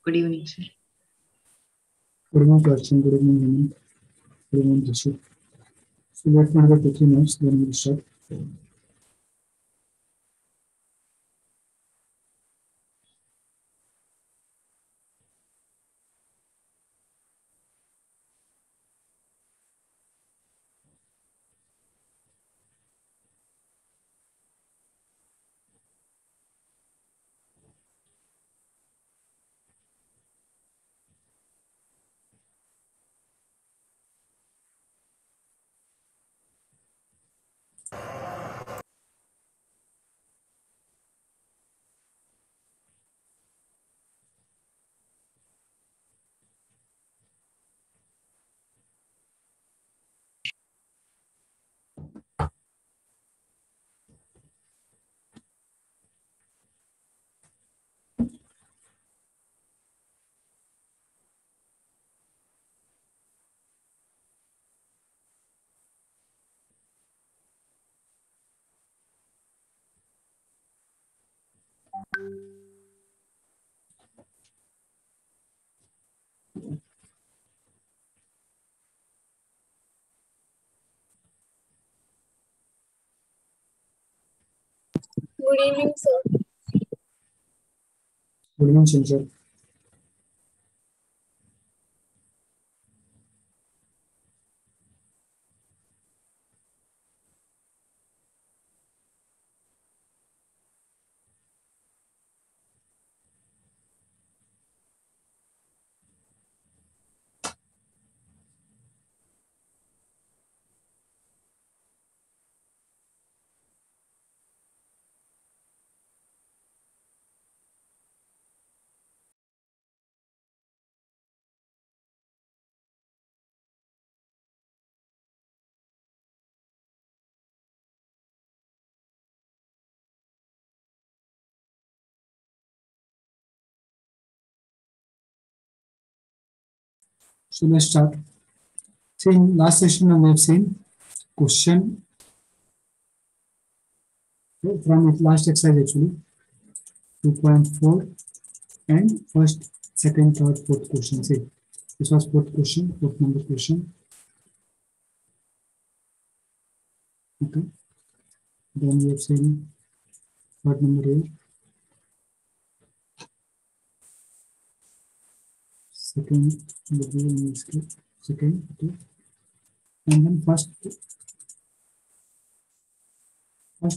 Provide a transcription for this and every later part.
Good evening, sir. Good evening, Karchan. Good evening, Hemant. Good evening, Rishit. So let's make the 2 3 minutes, then we'll start. Good evening, sir. Good evening, Chinchal. So let's start. See, in last session we have seen question from last exercise actually 2.4 and first, second, third, fourth question. See, this was fourth question, fourth number question. Okay. Then we have seen third number here. Second will be in this case. Second, okay. And then first part,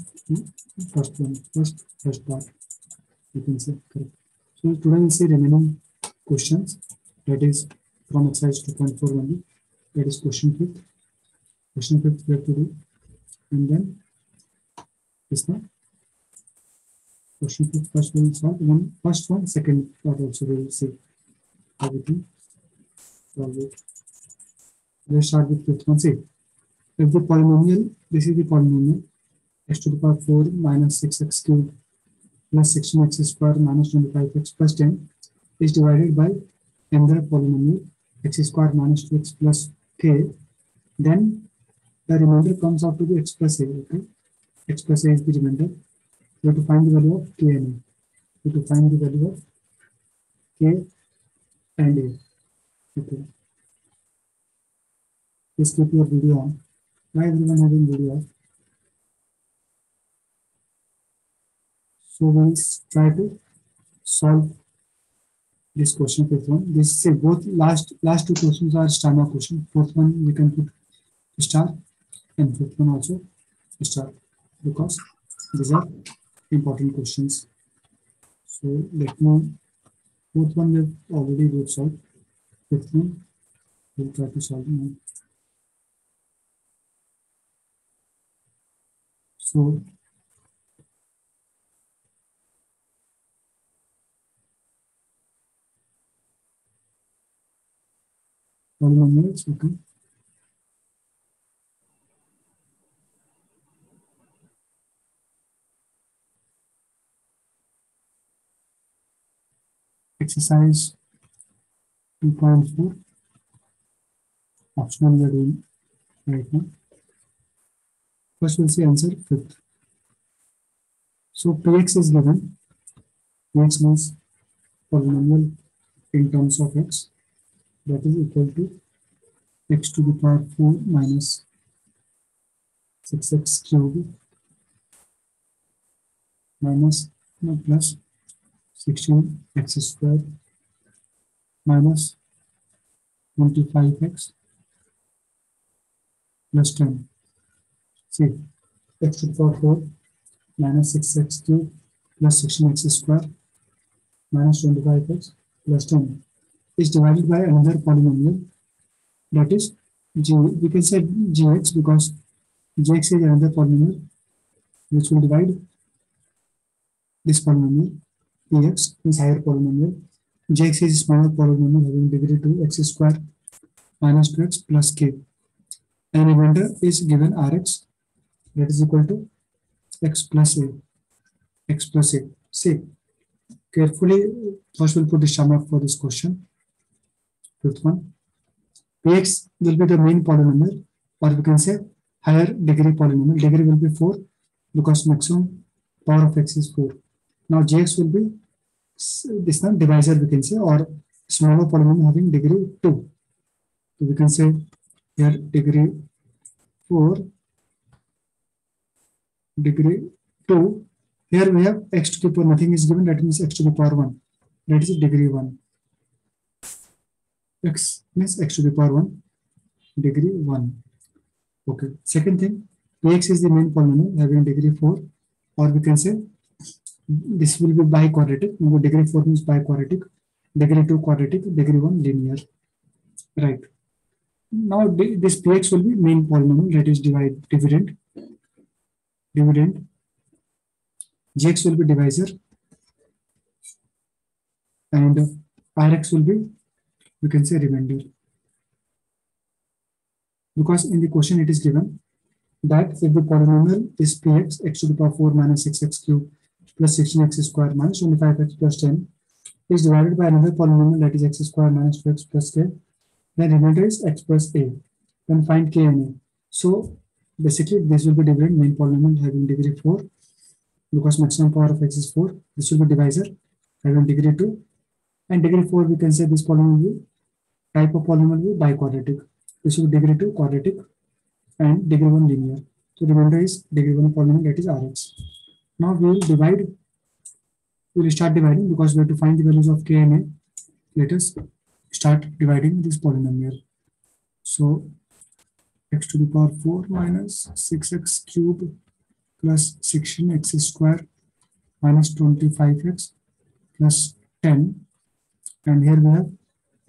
you can say correct. So today we see remaining questions, that is from exercise 2.4 only, that is question fifth we have to do, and then this one question fifth first we will solve, and then first one second part also we will see everything. Let's start with fifth one. See, if the polynomial, this is the polynomial x to the power 4 minus 6x cubed plus 16x square minus 25x plus 10 is divided by another polynomial x square minus 2x plus k, then the remainder comes out to be x plus a. Okay, x plus a is the remainder. You have to find the value of k and a. You have to find the value of k and a. Okay, please keep your video on. Why everyone having video on? So we'll try to solve this question. Fifth one, this say both last two questions are star mark question. Fourth one we can put star, and fifth one also star, because these are important questions. So let me, fourth one we have already solved. Fifth one we'll try to solve now. So polynomials, okay. Exercise 2.4, optional we are doing right now. First we'll see answer fifth. So px is given. Px means polynomial in terms of x, that is equal to x to the power 4 minus 6x cubed minus plus 16x squared minus 25x plus 10. See, x to the power 4 minus 6x cubed plus 16x squared minus 25x plus 10 is divided by another polynomial, that is g. We can say gx because gx is another polynomial which will divide this polynomial. Px is higher polynomial. Gx is smaller polynomial having degree 2 x square minus 2x plus k. And remainder is given rx, that is equal to x plus a. X plus a. See, carefully, first we'll put the sum up for this question. Fifth one. Px will be the main polynomial, or we can say higher degree polynomial. Degree will be 4 because maximum power of x is 4. Now gx will be this one divisor, we can say, or smaller polynomial having degree 2. So we can say here degree 4, degree 2. Here we have x to the power, nothing is given, that means x to the power 1. That is degree 1. X means x to the power 1, degree 1. Okay. Second thing, px is the main polynomial having degree 4, or we can say this will be biquadratic. Degree 4 means biquadratic, degree 2 quadratic, degree 1 linear. Right. Now this px will be main polynomial, that is dividend. Gx will be divisor, and rx will be, we can say, remainder. Because in the question it is given that if the polynomial is px, x to the power 4 minus 6x cubed plus 16x squared minus 25x plus 10 is divided by another polynomial, that is x squared minus 2x plus k, then remainder is x plus a. Then find k and a. So basically this will be dividend, main polynomial having degree 4 because maximum power of x is 4. This will be divisor having degree 2, and degree 4 we can say this polynomial will, type of polynomial will be biquadratic. This will be degree 2 quadratic and degree 1 linear. So remainder is degree 1 polynomial, that is rx. Now we will divide. We will start dividing because we have to find the values of k and a. Let us start dividing this polynomial. So x to the power 4 minus 6x cubed plus 16x squared minus 25x plus 10, and here we have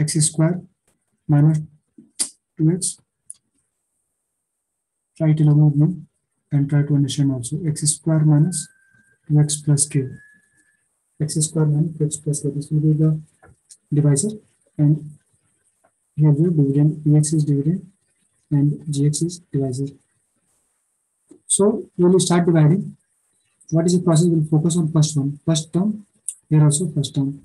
x squared minus 2x. Try it along with me and try to understand also. X squared minus 2x plus k. X squared minus 2x plus k. This will be the divisor, and here we have dividend. Px is dividend and gx is divisor. So we will start dividing. What is the process? We will focus on first one. First term, here also first term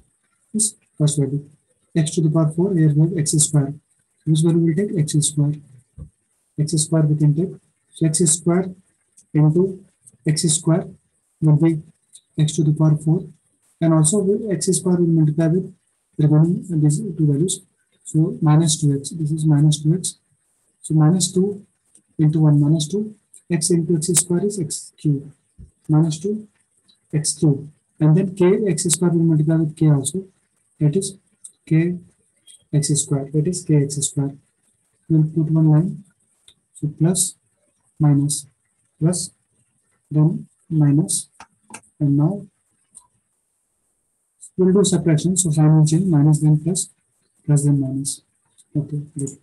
is first value. X to the power 4, here we have x squared. Which value we will take? X squared. X squared we can take. So x squared into x squared will be x to the power 4, and also x squared will multiply with remaining these two values. So minus 2x. This is minus 2x. So minus 2 into 1 minus 2. X into x squared is x cubed. Minus 2 x cubed. And then k x squared will multiply with k also. That is k x squared. That is k x squared. We will put one line. So plus, minus, plus, then minus, and now we will do subtraction. So sign will change, minus then plus, plus then minus. Okay, good.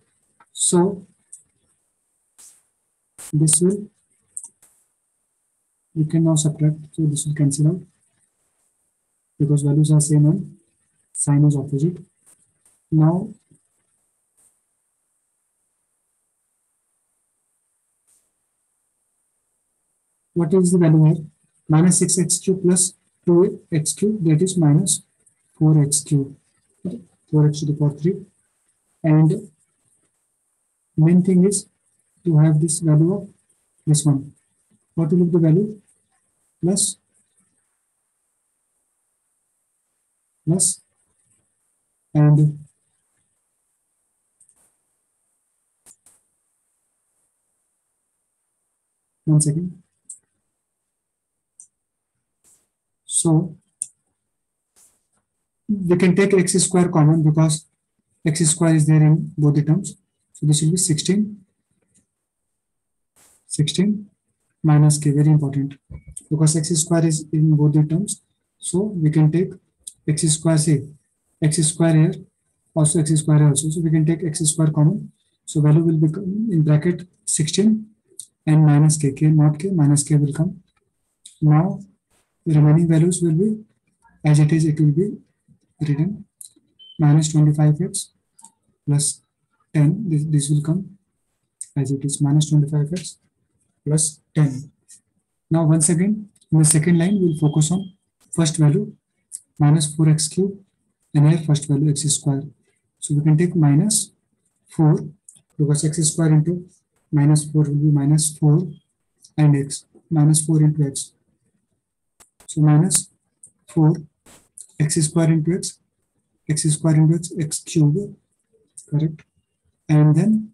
So this will, you can now subtract. So this will cancel out because values are same and sign is opposite. Now what is the value here? Minus 6x cubed plus 2x cubed, that is minus 4x cubed. 4x to the power 3. And main thing is to have this value of this one. What will be the value? Plus and one second. So we can take x square common because x square is there in both the terms. So this will be 16 minus k, very important, because x square is in both the terms. So we can take x square, say x square here, also x square here also. So we can take x square common. So value will become in bracket 16 and minus k, not k, minus k will come. Now the remaining values will be as it is, it will be written minus 25x plus 10. This will come as it is, minus 25x plus 10. Now once again, in the second line, we will focus on first value minus 4x cube and here first value x square. So we can take minus 4 because x square into minus 4 will be minus 4 and x, minus 4 into x. So minus 4 x square into x square into x cube, correct? And then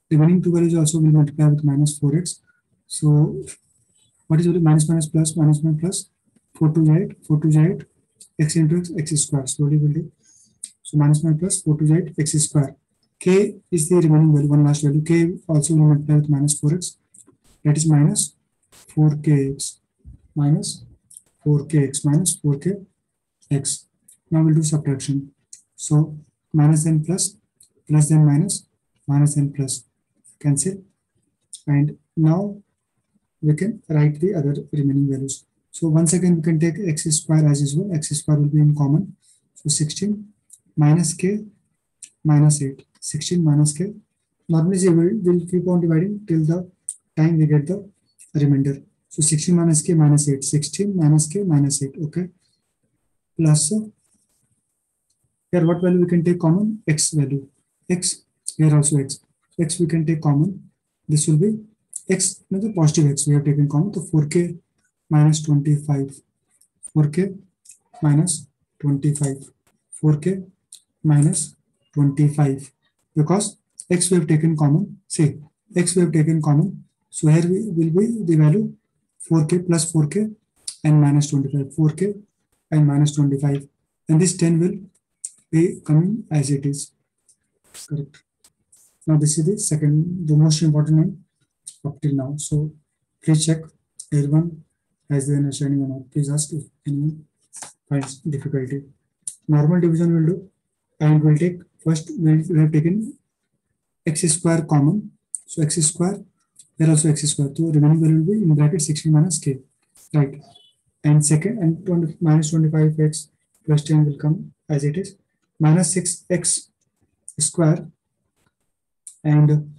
remaining two values also will multiply with minus 4x. So what is minus minus plus, minus minus plus, 4 to 8, 4 to 8, x into x square. Slowly will do. So minus minus plus 4 to 8 x square. K is the remaining value, one last value. K also will multiply with minus 4x. That is minus 4kx, minus 4kx, minus 4kx. Now we'll do subtraction. So minus then plus, plus then minus, minus then plus, cancel. And now we can write the other remaining values. So once again, we can take x square as usual. X square will be in common. So 16 minus k minus 8. 16 minus k. Normally we'll keep on dividing till the time we get the remainder. So 16 minus k minus 8. 16 minus k minus 8. Okay. Plus here what value we can take common? X value. X. Here also x. X we can take common. This will be x, another positive x we have taken common. So 4k minus 25. 4k minus 25. 4k minus 25. Because x we have taken common. Say x we have taken common. So here will be the value 4k plus 4k and minus 25. 4k and minus 25. And this 10 will be coming as it is. Correct. Now this is the second, the most important one up till now. So please check everyone has the understanding or not. Please ask if anyone finds difficulty. Normal division will do, and we'll take first, we have taken x square common. So x square, here also x square. So remaining value will be in bracket 16 minus k, right? And second, and 20, minus 25x plus 10 will come as it is, minus 6x square and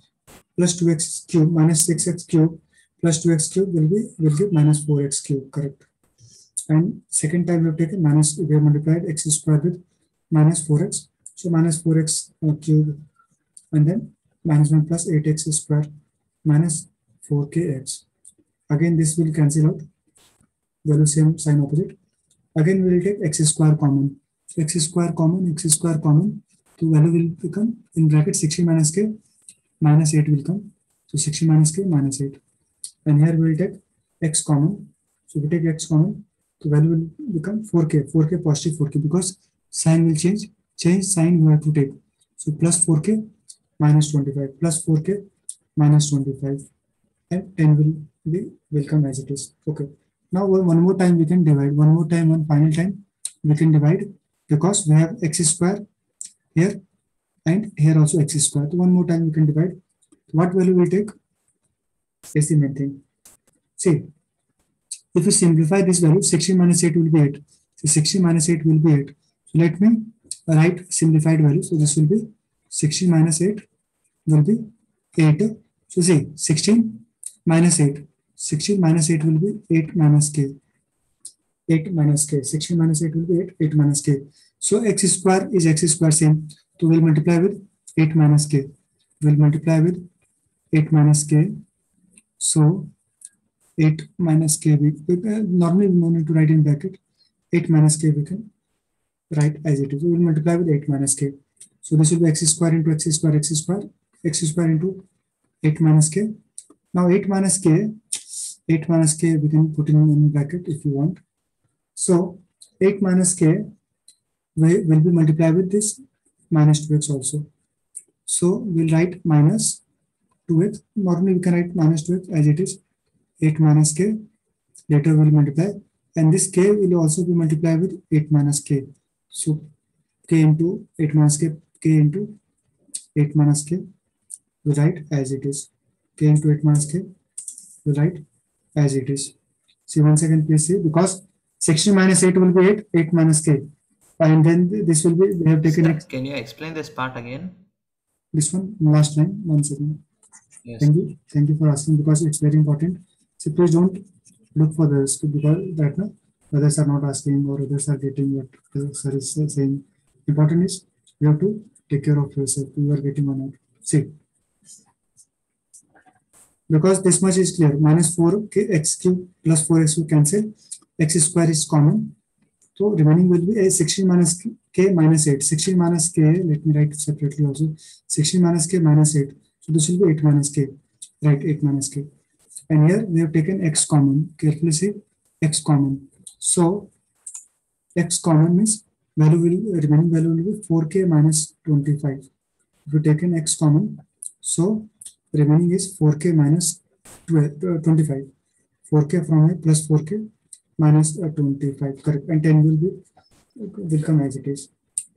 plus 2x cube, minus 6x cube plus 2x cube will give minus 4x cube, correct? And second time we have taken minus, we have multiplied x square with minus 4x, so minus 4x cube, and then minus 1 plus 8x square minus 4kx. Again this will cancel out, value same, sign opposite. Again we will take x square common. So x square common, x square common, so value will become in bracket 16 minus k, minus 8 will come. So 16 minus k minus 8. And here we will take x common. So we take x common, the value will become 4k, 4k positive 4k, because sign will change sign we have to take. So plus 4k minus 25, plus 4k minus 25, and 10 will come as it is. Okay. Now one more time we can divide, one more time, one final time we can divide, because we have x square here and here also x square. So one more time we can divide. What value we take is the main thing. See, if you simplify this value, 16 minus 8 will be 8. So 16 minus 8 will be 8. So let me write simplified value. So this will be 16 minus 8 will be 8. So see, 16 minus 8. 16 minus 8 will be 8 minus k. 8 minus k. 16 minus 8 will be 8. 8 minus k. So x square is x square same. So we'll multiply with 8 minus k. We'll multiply with 8 minus k. So 8 minus k, normally we no need to write in bracket. 8 minus k we can write as it is. We will multiply with 8 minus k. So this will be x square into x square, x square, x square into 8 minus k. Now 8 minus k, we can put in bracket if you want. So 8 minus k will be multiplied with this minus 2x also. So we'll write minus 2x. Normally we can write minus 2x as it is. 8 minus k. Later we'll multiply. And this k will also be multiplied with 8 minus k. So k into 8 minus k, k into 8 minus k, we write as it is. K into 8 minus k, we write as it is. See, once again, please see, because 16 minus 8 will be 8, 8 minus k. And then this will be, we have taken Sir, x. can you explain this part again? This one, last line, 1 second. Yes. Thank you for asking, because it's very important. So please don't look for this, because that no, others are not asking or others are getting what the sir is saying. Important is you have to take care of yourself. You are getting or not. See, because this much is clear. Minus 4k x cube plus 4x cube cancel. X square is common. So remaining will be a 16 minus k minus 8. 16 minus k, let me write separately also. 16 minus k minus 8. So this will be 8 minus k. Right, 8 minus k. And here we have taken x common. Carefully see x common. So x common means remaining value will be 4k minus 25. If you taken x common, so remaining is 4k minus 25. 4k from here plus 4k minus 25. Correct. And 10 will come as it is.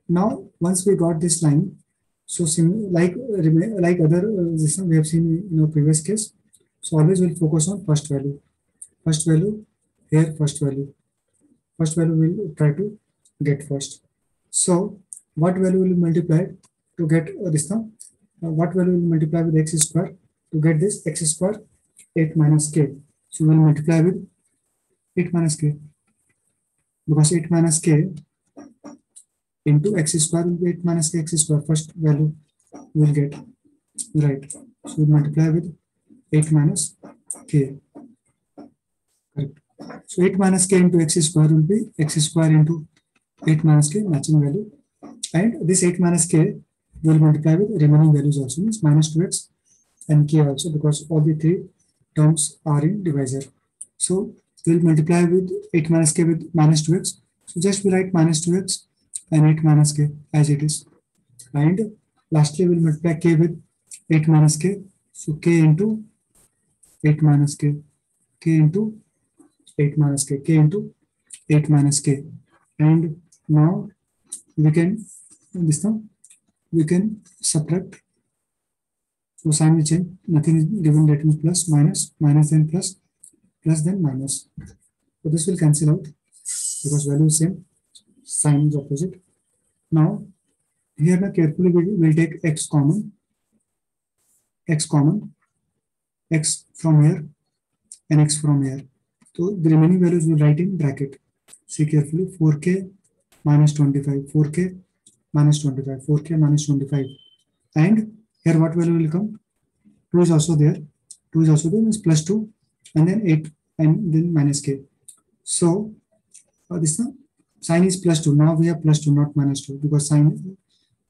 Now once we got this line, so like other system we have seen in our previous case. So always we'll focus on first value. First value here, first value. First value we'll try to get first. So what value will multiply to get this now? What value will multiply with x square to get this x square 8 minus k. So we'll multiply with 8 minus k, because 8 minus k into x square will be 8 minus k x square. First value we'll get, right? So we'll multiply with 8 minus k. Correct. So 8 minus k into x square will be x square into 8 minus k, matching value. And this 8 minus k will multiply with remaining values also, means minus 2x and k also, because all the three terms are in divisor. So we'll multiply with 8 minus k with minus 2x. So just we write minus 2x and 8 minus k as it is. And lastly we'll multiply k with 8 minus k. So k into 8 minus k, k into 8 minus k, k into 8 minus k. And now we can, this now, we can subtract. So sign will change, nothing is given, that means plus, minus, minus then plus, plus then minus. So this will cancel out because value is same, sign is opposite. Now here now carefully we will take x common, x from here and x from here. So the remaining values we will write in bracket. See carefully, 4k minus 25, 4k minus 25, 4k minus 25. And here what value will come? 2 is also there. 2 is also there, means plus 2 and then 8 and then minus k. So this sign is plus 2. Now we have plus 2, not minus 2, because sign,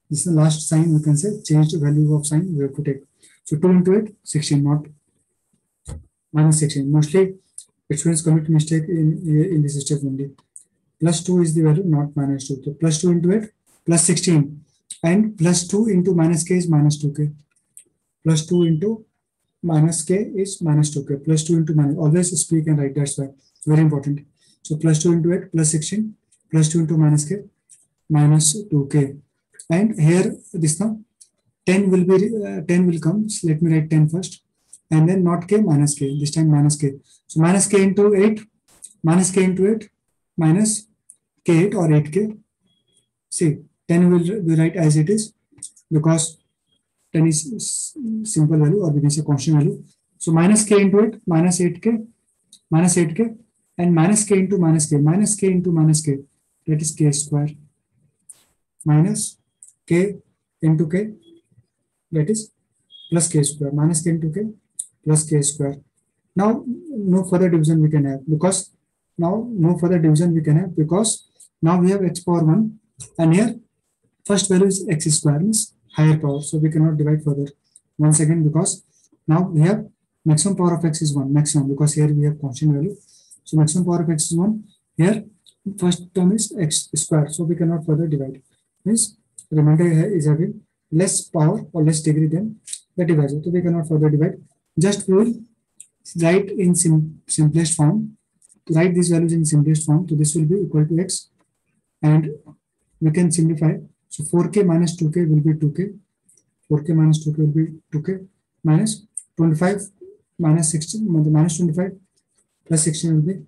this is the last sign we can say, change the value of sign we have to take. So 2 into 8, 16, not minus 16. Mostly students commit mistake in this step only. Plus 2 is the value, not minus 2. So plus 2 into 8, plus 16. And plus 2 into minus k is minus 2k. Plus 2 into minus k is minus 2k. Plus 2 into minus, always speak and write, that's why. It's very important. So plus 2 into 8, plus 16, plus 2 into minus k, minus 2k. And here, this now, 10 will be, 10 will come. So let me write 10 first. And then not k, minus k, this time minus k. So minus k into 8, minus k into 8, minus k8 or 8k. See, 10 will be write as it is, because 10 is simple value, or we can say constant value. So minus k into 8, minus 8k, and minus k into minus k, that is k square, minus k into k, that is plus k square, minus k into k plus k square. Now no further division we can have, because now we have x power 1 And here first value is x square, means higher power, so we cannot divide further once again, because now we have maximum power of x is 1, maximum, because here we have constant value. So maximum power of x is 1. Here first term is x square, so we cannot further divide, means remainder here is having less power or less degree than the divisor, so we cannot further divide. Just we will write in simplest form, write these values in simplest form. So this will be equal to x, and we can simplify. So 4k minus 2k will be 2k, 4k minus 2k will be 2k, minus 25 minus 16, minus 25 plus 16 will be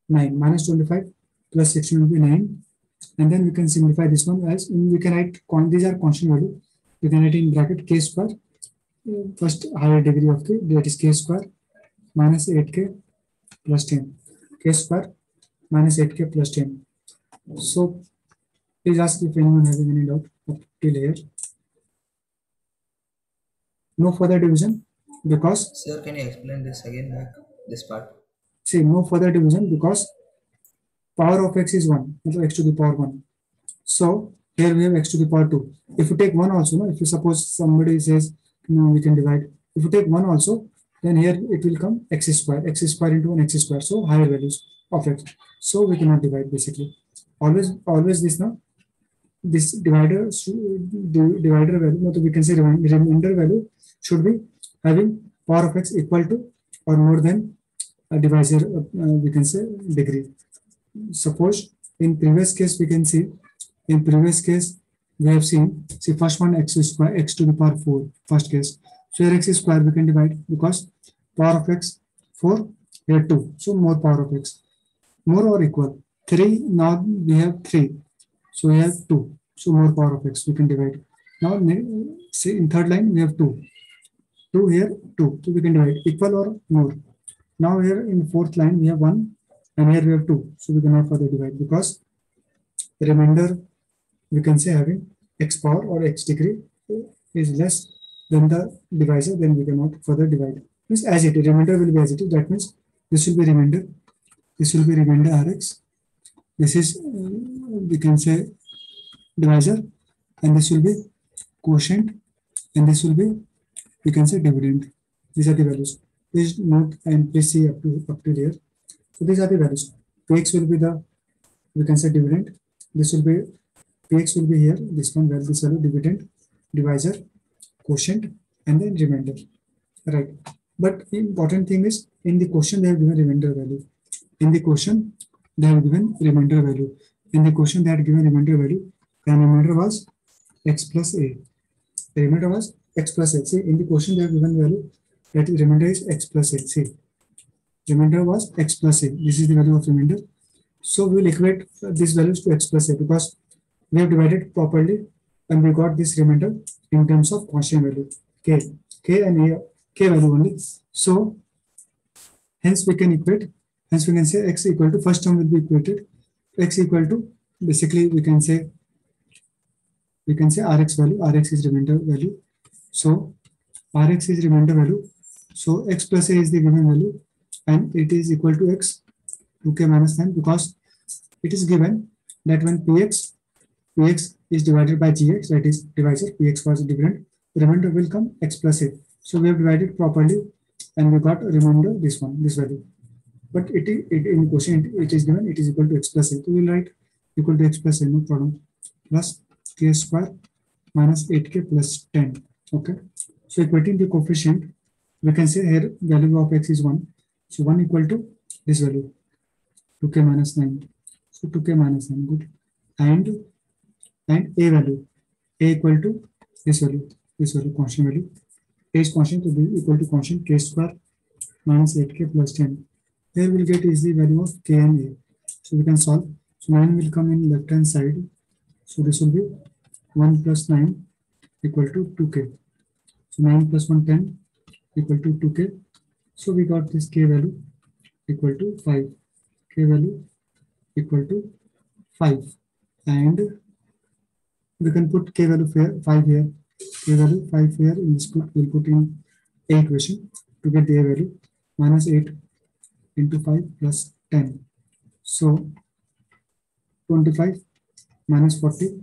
9, minus 25 plus 16 will be 9. And then we can simplify this one as we can write, these are constant value, we can write in bracket k square, first higher degree of k, that is k square minus 8k plus 10, k square minus 8k plus 10. So please ask if anyone having any doubt up till here. No further division, because Sir, can you explain this again, like this part? see, no further division because power of x is 1, so x to the power 1. So here we have x to the power 2. If you take 1 also, no, if you suppose somebody says, no, we can divide. If you take 1 also, then here it will come x square into 1 x square. So higher values of x. So we cannot divide basically. Always this now. This divider value, no, so we can say remainder value should be having power of x equal to or more than a divisor, we can say degree. Suppose in previous case we can see, in previous case we have seen, see first one x square, x to the power 4, first case. So here x square we can divide because power of x 4, here 2, so more power of x, more or equal 3. Now we have 3, so we have 2, so more power of x we can divide. Now see in third line we have 2 here 2, so we can divide equal or more. Now here in fourth line we have 1 and here we have 2, so we cannot further divide because the remainder we can say having x power or x degree is less than the divisor, then we cannot further divide. Means as it is, remainder will be as it is, that means this will be remainder, this will be remainder rx, this is we can say divisor, and this will be quotient, and this will be, we can say, dividend. These are the values. Please note and please see up to here. So these are the values. Px will be the, we can say, dividend. This will be, px will be here, this one, well, this value, dividend, divisor, quotient, and then remainder, right? But the important thing is, in the question they have given remainder value. In the question they have given remainder value. In the question they had given remainder value, and remainder was x plus a. The remainder was x plus a. See, in the question they have given value, that is remainder is x plus a. See, remainder was x plus a. This is the value of remainder. So we will equate these values to x plus a because we have divided properly and we got this remainder in terms of constant value k and a, k value only. So hence we can equate, hence we can say x equal to, first term will be equated, x equal to, basically we can say rx value, rx is remainder value. So rx is remainder value. So x plus a is the given value and it is equal to x 2k minus 9 because it is given that when px is divided by gx, that is divisor, px was dividend, the remainder will come x plus a. So we have divided properly and we got a remainder, this one, this value. But it in question it is given it is equal to x plus a. So we will write equal to x plus a, no problem, plus k square minus 8k plus 10. Okay. So equating the coefficient, we can say here value of x is 1. So 1 equal to this value, 2k minus 9. So 2k minus 9, good. And a value, a equal to this value, constant value. A is constant, to be equal to constant k square minus 8k plus 10. Here we'll get is the value of k and a. So we can solve. So 9 will come in left hand side. So this will be 1 plus 9 equal to 2k. So 9 plus 1, 10 equal to 2k. So we got this k value equal to 5. K value equal to 5. And we can put k value 5 here. K value 5 here in this put, we'll put in a equation to get the a value, minus 8 into 5 plus 10. So 25 minus 40,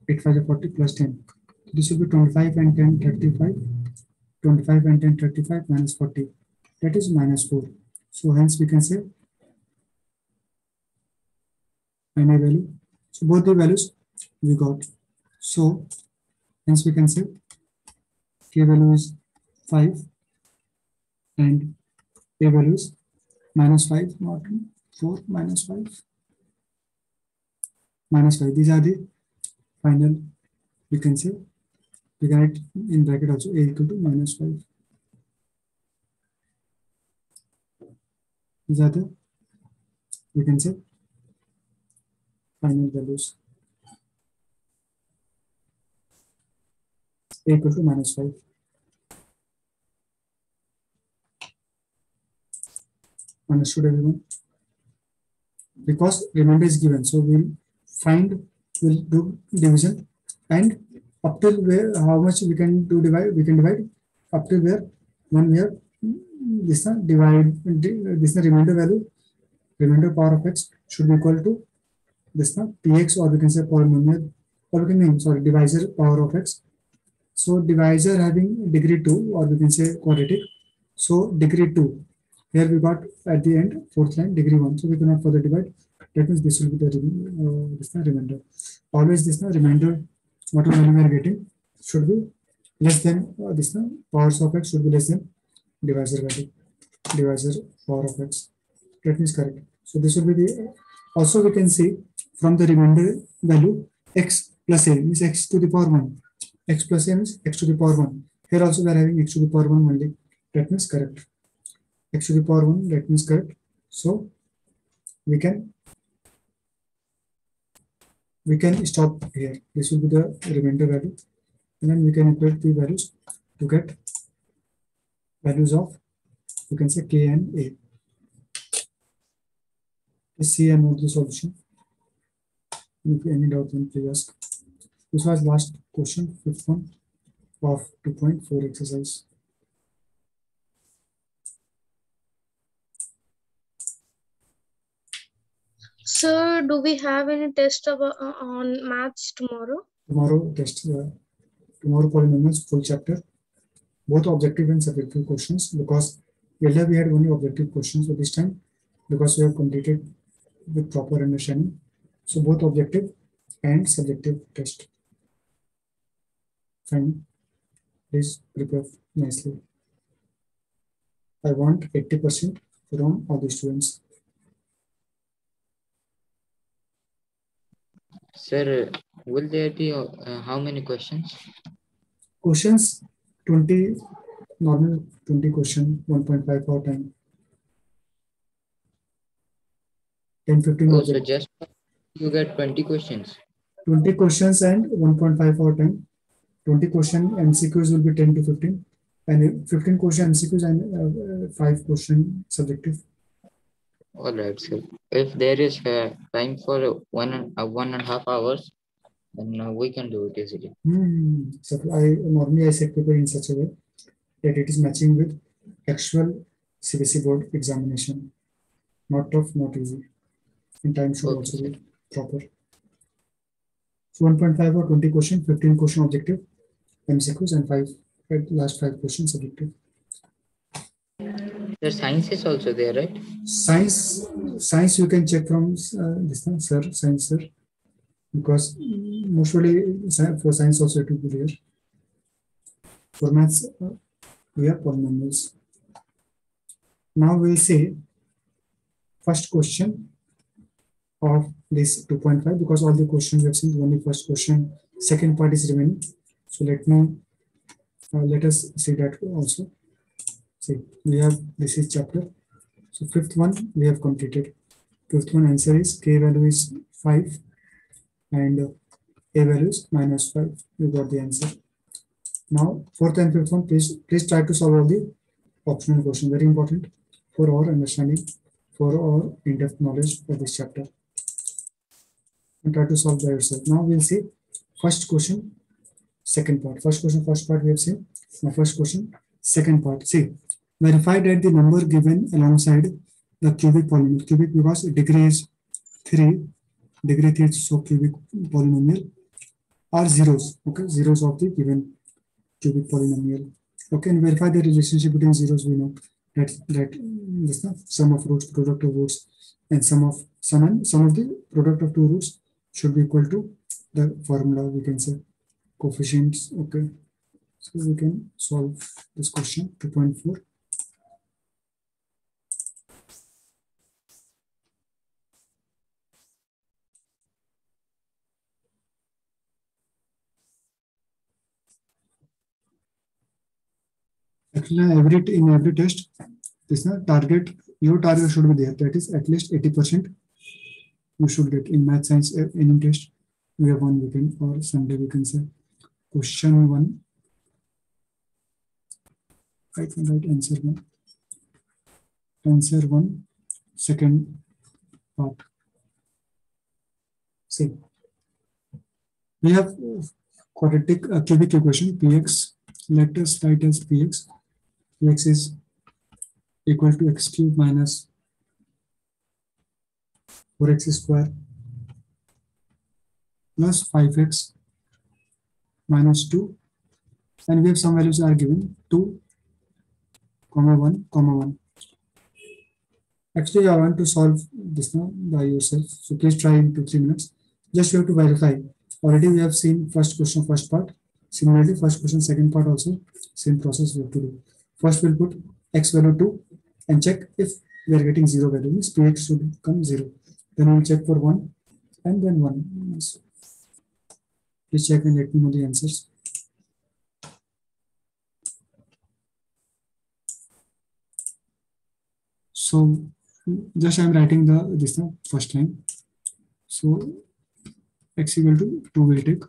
8 5 is 40 plus 10. This will be 25 and 10, 35. 25 and 10, 35 minus 40. That is minus 4. So hence we can say final value. So both the values we got. So hence we can say K value is 5 and A value is minus 5, not 4, minus 5. Minus 5. These are the final, we can say, we can write in bracket also A equal to minus 5. These are the, we can say, final values. A equal to minus 5. Understood, everyone? Because remainder is given, so we'll do division, and up till where how much we can do divide, we can divide up till where when we have this remainder value, remainder power of x should be equal to this px, or we can say polynomial, or we can name, sorry, divisor power of x. So divisor having degree 2, or we can say quadratic, so degree 2. Here we got at the end fourth line degree 1, so we cannot further divide. That means this will be the remainder. Always this remainder, whatever value we are getting, should be less than this powers of x should be less than divisor value, divisor power of x. That means correct. So this will be the, also we can see from the remainder value x plus a means x to the power 1. X plus a means x to the power 1. Here also we are having x to the power 1 only. That means correct. X to the power 1, that means correct. So we can stop here. This will be the remainder value, and then we can equate the values to get values of, you can say, k and a. Let's see and note the solution. If any doubt, then please ask. This was last question, fifth one of 2.4 exercise. Sir, do we have any test on maths tomorrow? Tomorrow test, tomorrow polynomials full chapter, both objective and subjective questions, because earlier we had only objective questions. So this time, because we have completed with proper understanding, so both objective and subjective test. Fine, please prepare nicely. I want 80% from all the students. Sir, will there be how many questions? Questions 20, normal 20 question, 1.5 hour time. 10-15 oh, so just you get 20 questions. 20 questions and 1.5 hour time. 20 question MCQs will be 10 to 15, and 15 question MCQs and 5 question subjective. All right, sir. If there is time for 1.5 hours, then we can do it easily. So I set paper in such a way that it is matching with actual CBSE board examination. Not tough, not easy. And time should also be proper. So 1.5 or 20 question, 15 question objective, MCQs, and last 5 questions subjective. The science is also there, right? Science you can check from this one, sir, science, sir, because mostly for science also it will be there. For maths, we have polynomials. Now we'll see first question of this 2.5, because all the questions we have seen, only first question, second part is remaining. So let us see that also. See, we have, this is chapter. So fifth one we have completed. Fifth one answer is k value is 5 and a value is minus 5. We got the answer. Now fourth and fifth one, please try to solve all the optional question. Very important for our understanding, for our in-depth knowledge of this chapter. And try to solve by yourself. Now we'll see first question, second part. First question, first part we have seen. Now first question, second part. See, verify that the number given alongside the cubic polynomial, cubic because degree is 3, degree theory of cubic polynomial are zeros. Okay, zeros of the given cubic polynomial. Okay, and verify the relationship between zeros. We know that this the sum of roots, product of roots, and sum of the product of two roots should be equal to the formula. We can say coefficients. Okay, so we can solve this question. 2.4. Actually, in every test, this target, your target should be there. That is at least 80%. You should get in math science any test. We have one weekend or Sunday. We can say question 1. I can write answer 1. Answer 1, second part. See, we have quadratic cubic equation px. Let us write as px. Px is equal to x cube minus 4x square plus 5x minus 2, and we have some values are given 2, 1, 1. Actually, I want to solve this now by yourself, so please try in 2-3 minutes. Just you have to verify. Already we have seen first question, first part. Similarly, first question, second part also same process we have to do. First we'll put x value 2 and check if we are getting 0 value, means px should come 0. Then we'll check for 1 and then 1. Please check and let me know the answers. So just I'm writing this first line. So x equal to 2 will take.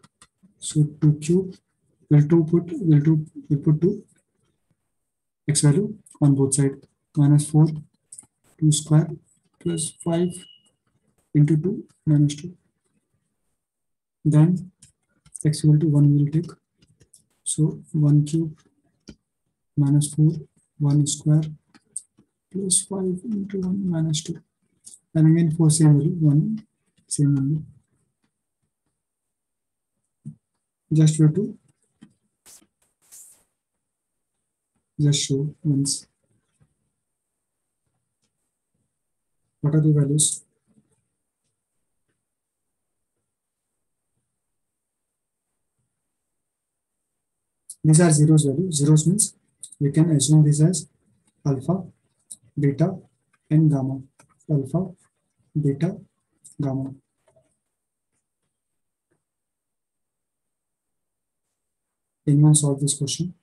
So 2 cube will put 2 x value on both sides, minus 4, 2 square plus 5 into 2 minus 2. Then x equal to 1 will take. So 1 cube minus 4, 1 square plus 5 into 1 minus 2. And again for same value, 1, same value. Just have to just show once. What are the values? These are zeros value. Zeros means we can assume this as alpha, beta, and gamma. Alpha, beta, gamma. Anyone solve this question?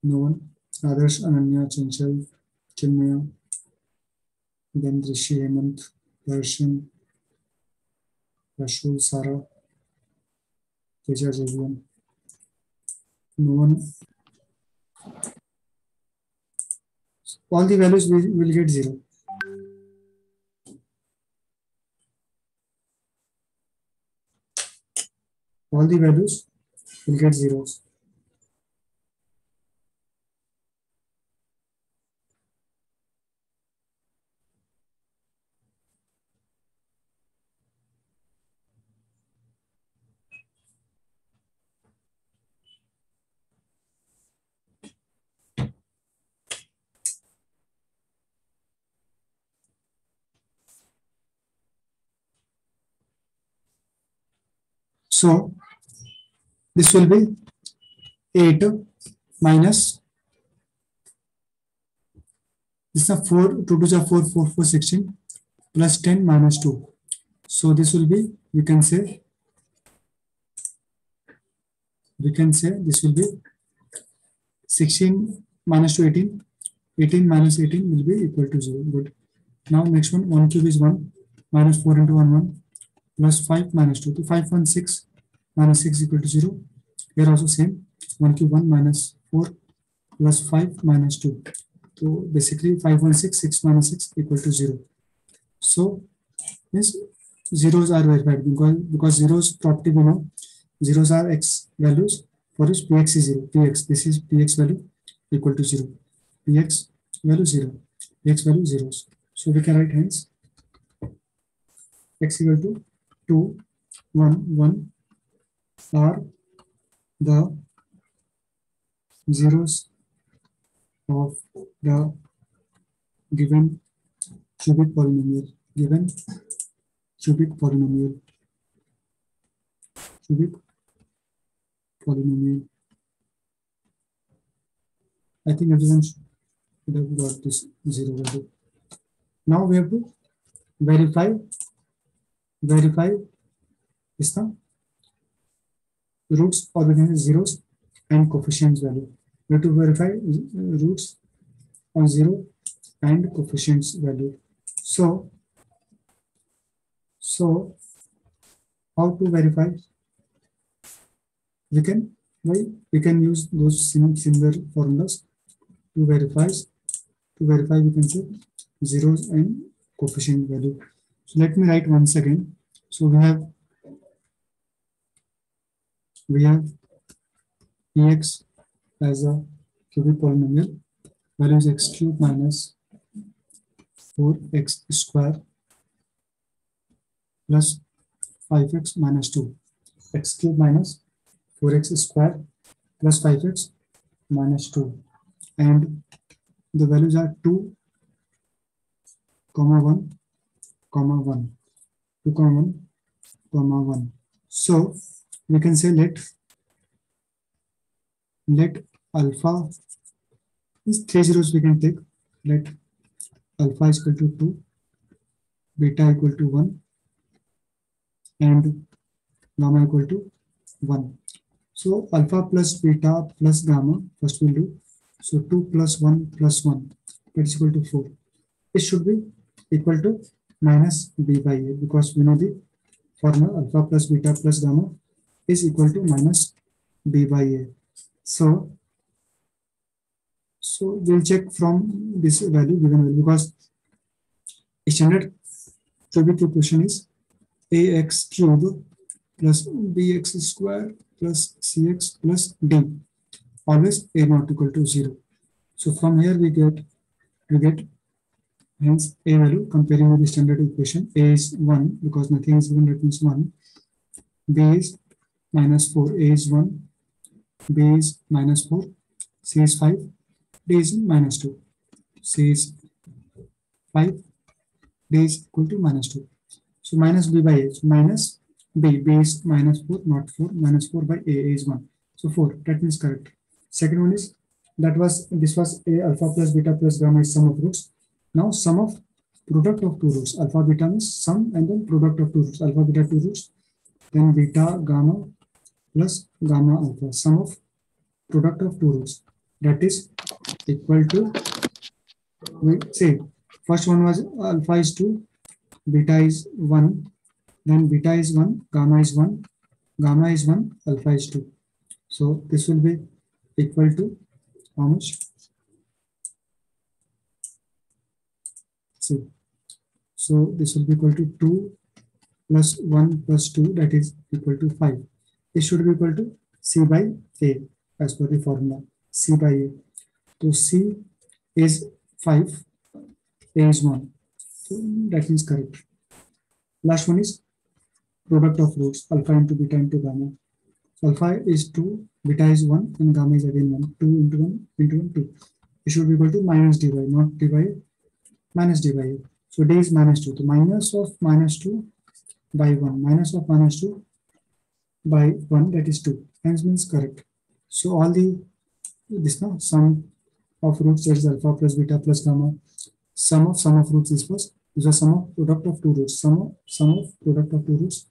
No one. Others, Ananya, Chanchal, Chinmaya, then Rishi, Hemant, Darshan, Rashul, Sara, Teja, Javian. No one. All the values will get 0. All the values will get zeros. So this will be 8 minus this is 4, 2 to 4, 4, 4, 16 plus 10 minus 2. So this will be, we can say this will be 16 minus 2, 18. 18 minus 18 will be equal to 0. Good. Now next one, 1 cube is 1 minus 4 into 1, 1 plus 5 minus 2. So 5, 1, 6 minus 6 equal to 0. Here also same. 1 cube 1 minus 4 plus 5 minus 2. So basically 516, 6 minus 6 equal to 0. So means zeros are verified because zeros property we know. Zeros are x values for which px is 0. Px, this is px value equal to 0. Px value 0. Px value zeros. So we can write hence x equal to 2, 1, 1 are the zeros of the given cubic polynomial. Given cubic polynomial. Cubic polynomial. I think everyone should have got this 0 value. Now we have to verify is the roots, or we can say zeros and coefficients value. We have to verify roots on 0 and coefficients value. So how to verify? We can use those similar formulas to verify. We can say zeros and coefficient value. So let me write once again. So we have px as a cubic polynomial. Value is x cube minus 4x square plus 5x minus 2. X cube minus 4x square plus 5x minus 2. And the values are 2, 1, 1, 2, 1, 1. So we can say let alpha is 3 zeros we can take. Let alpha is equal to 2, beta equal to 1, and gamma equal to 1. So alpha plus beta plus gamma, first we'll do. So 2 plus 1 plus 1, that is equal to 4. It should be equal to minus b by a, because we know the formula alpha plus beta plus gamma is equal to minus b by a. So we'll check from this value, given value, because standard cubic equation is ax cube plus bx square plus cx plus d, always a not equal to 0. So from here we get hence a value comparing with the standard equation. A is 1 because nothing is given, that means 1. B is minus 4, a is 1, b is minus 4, c is 5, d is minus 2, c is 5, d is equal to minus 2. So minus b by a, so minus b is minus 4, not 4, minus 4 by a is 1. So 4, that means correct. Second one is, this was a alpha plus beta plus gamma is sum of roots. Now sum of product of two roots. Alpha beta means sum and then product of two roots. Alpha beta two roots, then beta gamma plus gamma alpha. Sum of product of two roots, that is equal to, we say first one was alpha is 2, beta is 1, then beta is 1, gamma is 1, gamma is 1, alpha is 2. So this will be equal to how much? See, so this will be equal to 2 plus 1 plus 2, that is equal to 5. This should be equal to c by a as per the formula, c by a. So c is 5, a is 1. So that is correct. Last one is product of roots, alpha into beta into gamma. Alpha is 2, beta is 1, and gamma is again 1. 2 into 1 into 1, 2. It should be equal to minus dy, not dy, minus dy. So d is minus 2. So minus of minus 2 by 1, minus of minus 2 by 1, that is 2. Hence means correct. So all this now sum of roots, that is alpha plus beta plus gamma. Sum of roots is first. This is sum of product of two roots. Sum of product of two roots,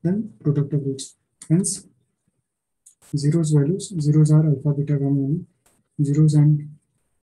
then product of roots. Hence zeros values. Zeros are alpha beta gamma only. Zeros and